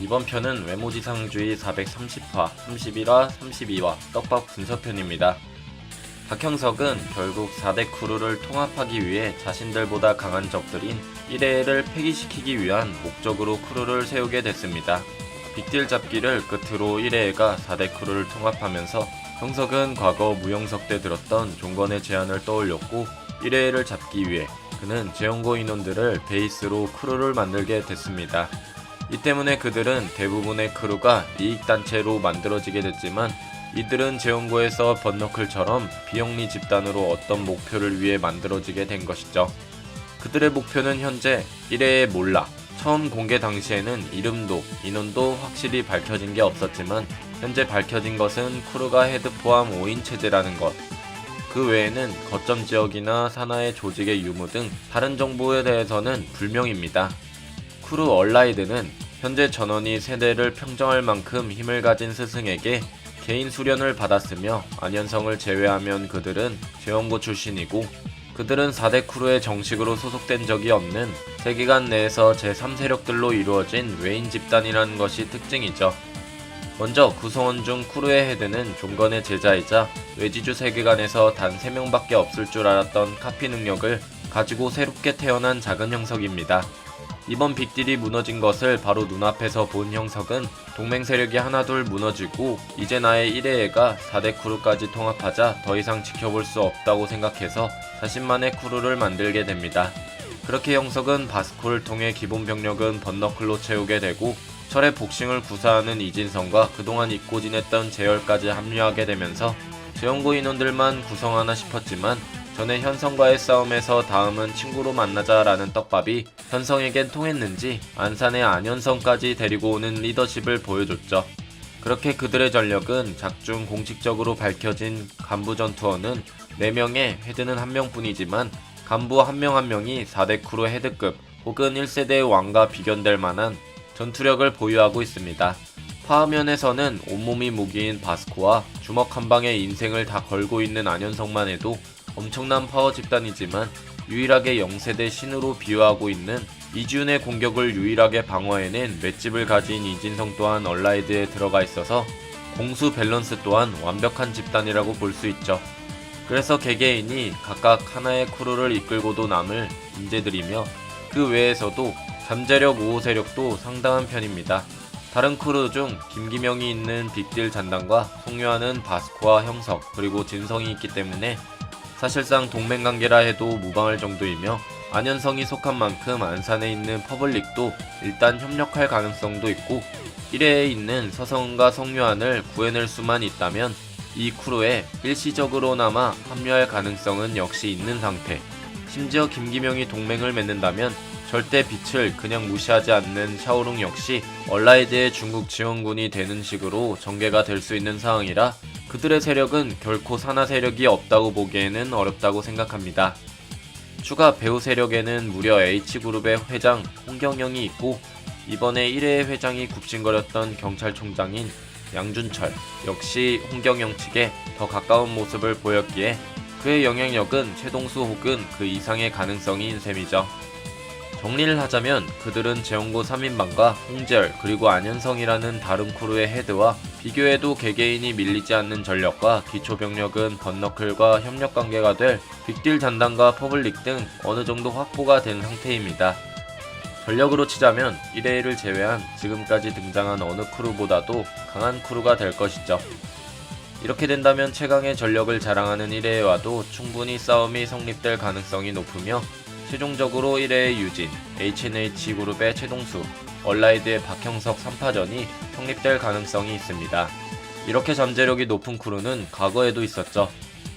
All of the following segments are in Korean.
이번 편은 외모지상주의 430화, 31화, 32화 떡밥 분서편입니다. 박형석은 결국 4대 크루를 통합하기 위해 자신들보다 강한 적들인 1회를 폐기시키기 위한 목적으로 크루를 세우게 됐습니다. 빅딜 잡기를 끝으로 1회가 4대 크루를 통합하면서 형석은 과거 무영석 때 들었던 종건의 제안을 떠올렸고 1회를 잡기 위해 그는 재연고 인원들을 베이스로 크루를 만들게 됐습니다. 이 때문에 그들은 대부분의 크루가 이익단체로 만들어지게 됐지만 이들은 재연고에서 번너클처럼 비영리 집단으로 어떤 목표를 위해 만들어지게 된 것이죠. 그들의 목표는 현재 1회의 몰라. 처음 공개 당시에는 이름도 인원도 확실히 밝혀진 게 없었지만 현재 밝혀진 것은 크루가 헤드 포함 5인 체제라는 것. 그 외에는 거점 지역이나 산하의 조직의 유무 등 다른 정보에 대해서는 불명입니다. 크루 얼라이드는 현재 전원이 세대를 평정할 만큼 힘을 가진 스승에게 개인 수련을 받았으며 안현성을 제외하면 그들은 재원고 출신이고 그들은 4대 크루에 정식으로 소속된 적이 없는 세계관 내에서 제3세력들로 이루어진 외인 집단이라는 것이 특징이죠. 먼저 구성원 중 크루의 헤드는 종건의 제자이자 외지주 세계관에서 단 3명밖에 없을 줄 알았던 카피 능력을 가지고 새롭게 태어난 작은 형석입니다. 이번 빅딜이 무너진 것을 바로 눈앞에서 본 형석은 동맹 세력이 하나둘 무너지고 이제 나의 1회가 4대 크루까지 통합하자 더 이상 지켜볼 수 없다고 생각해서 자신만의 크루를 만들게 됩니다. 그렇게 형석은 바스코를 통해 기본 병력은 번너클로 채우게 되고 철의 복싱을 구사하는 이진성과 그동안 잊고 지냈던 재열까지 합류하게 되면서 재연고 인원들만 구성하나 싶었지만 전에 현성과의 싸움에서 다음은 친구로 만나자라는 떡밥이 현성에겐 통했는지 안산의 안현성까지 데리고 오는 리더십을 보여줬죠. 그렇게 그들의 전력은 작중 공식적으로 밝혀진 간부 전투원은 4명에 헤드는 1명뿐이지만 간부 한 명 한 명이 4대 크루 헤드급 혹은 1세대의 왕과 비견될 만한 전투력을 보유하고 있습니다. 파화면에서는 온몸이 무기인 바스코와 주먹 한 방에 인생을 다 걸고 있는 안현성만 해도 엄청난 파워 집단이지만 유일하게 0세대 신으로 비유하고 있는 이지훈의 공격을 유일하게 방어해낸 맷집을 가진 이진성 또한 얼라이드에 들어가 있어서 공수 밸런스 또한 완벽한 집단이라고 볼 수 있죠. 그래서 개개인이 각각 하나의 크루를 이끌고도 남을 인재들이며 그 외에서도 잠재력 5호 세력도 상당한 편입니다. 다른 크루 중 김기명이 있는 빅딜 잔당과 송유하는 바스코와 형석 그리고 진성이 있기 때문에 사실상 동맹관계라 해도 무방할 정도이며 안현성이 속한 만큼 안산에 있는 퍼블릭도 일단 협력할 가능성도 있고 1회에 있는 서성은과 송유한을 구해낼 수만 있다면 이 크루에 일시적으로나마 합류할 가능성은 역시 있는 상태. 심지어 김기명이 동맹을 맺는다면 절대 빛을 그냥 무시하지 않는 샤오룽 역시 얼라이드의 중국 지원군이 되는 식으로 전개가 될 수 있는 상황이라 그들의 세력은 결코 산하 세력이 없다고 보기에는 어렵다고 생각합니다. 추가 배후 세력에는 무려 H그룹의 회장 홍경영이 있고 이번에 1회 회장이 굽신거렸던 경찰총장인 양준철 역시 홍경영 측에 더 가까운 모습을 보였기에 그의 영향력은 최동수 혹은 그 이상의 가능성인 셈이죠. 정리를 하자면 그들은 재연고 3인방과 홍재열 그리고 안현성이라는 다른 크루의 헤드와 비교해도 개개인이 밀리지 않는 전력과 기초병력은 번너클과 협력관계가 될 빅딜 잔당과 퍼블릭 등 어느정도 확보가 된 상태입니다. 전력으로 치자면 1회를 제외한 지금까지 등장한 어느 크루보다도 강한 크루가 될 것이죠. 이렇게 된다면 최강의 전력을 자랑하는 1회와도 충분히 싸움이 성립될 가능성이 높으며 최종적으로 1회의 유진, H&H그룹의 최동수, 얼라이드의 박형석 3파전이 성립될 가능성이 있습니다. 이렇게 잠재력이 높은 크루는 과거에도 있었죠.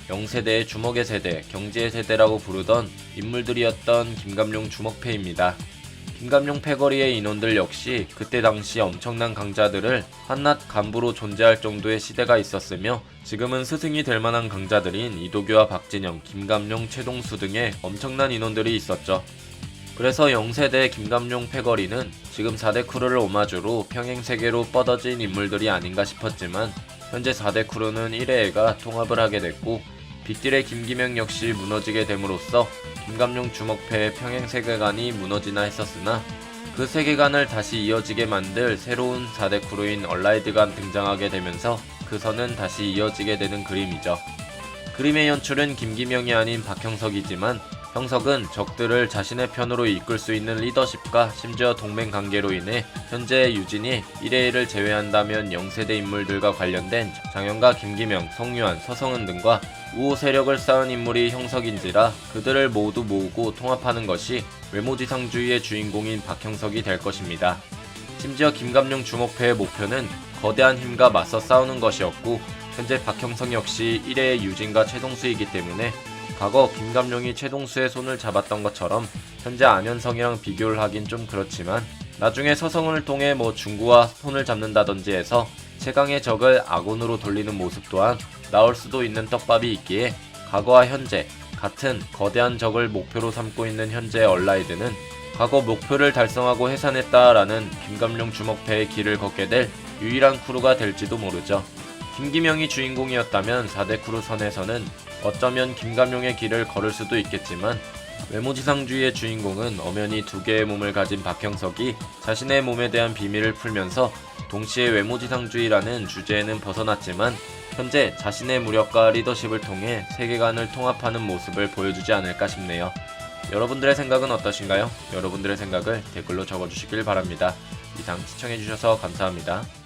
0세대의 주먹의 세대, 경지의 세대라고 부르던 인물들이었던 김감룡 주먹패입니다. 김감룡 패거리의 인원들 역시 그때 당시 엄청난 강자들을 한낱 간부로 존재할 정도의 시대가 있었으며 지금은 스승이 될 만한 강자들인 이도규와 박진영, 김감룡, 최동수 등의 엄청난 인원들이 있었죠. 그래서 0세대 김감룡 패거리는 지금 4대 크루를 오마주로 평행세계로 뻗어진 인물들이 아닌가 싶었지만 현재 4대 크루는 1회가 통합을 하게 됐고 빅딜의 김기명 역시 무너지게 됨으로써 김감룡 주먹패의 평행세계관이 무너지나 했었으나 그 세계관을 다시 이어지게 만들 새로운 4대 크루인 얼라이드가 등장하게 되면서 그 선은 다시 이어지게 되는 그림이죠. 그림의 연출은 김기명이 아닌 박형석이지만 형석은 적들을 자신의 편으로 이끌 수 있는 리더십과 심지어 동맹 관계로 인해 현재 유진이 1회 1을 제외한다면 0세대 인물들과 관련된 장현과 김기명, 성유한, 서성은 등과 우호 세력을 쌓은 인물이 형석인지라 그들을 모두 모으고 통합하는 것이 외모지상주의의 주인공인 박형석이 될 것입니다. 심지어 김감룡 주목패의 목표는 거대한 힘과 맞서 싸우는 것이었고 현재 박형석 역시 1회의 유진과 최동수이기 때문에 과거 김감룡이 최동수의 손을 잡았던 것처럼 현재 안현성이랑 비교를 하긴 좀 그렇지만 나중에 서성을 통해 중구와 손을 잡는다든지 해서 최강의 적을 아군으로 돌리는 모습 또한 나올 수도 있는 떡밥이 있기에 과거와 현재 같은 거대한 적을 목표로 삼고 있는 현재 얼라이드는 과거 목표를 달성하고 해산했다라는 김감룡 주먹패의 길을 걷게 될 유일한 크루가 될지도 모르죠. 김기명이 주인공이었다면 4대 크루 선에서는 어쩌면 김감룡의 길을 걸을 수도 있겠지만 외모지상주의의 주인공은 엄연히 두 개의 몸을 가진 박형석이 자신의 몸에 대한 비밀을 풀면서 동시에 외모지상주의라는 주제에는 벗어났지만 현재 자신의 무력과 리더십을 통해 세계관을 통합하는 모습을 보여주지 않을까 싶네요. 여러분들의 생각은 어떠신가요? 여러분들의 생각을 댓글로 적어주시길 바랍니다. 이상 시청해주셔서 감사합니다.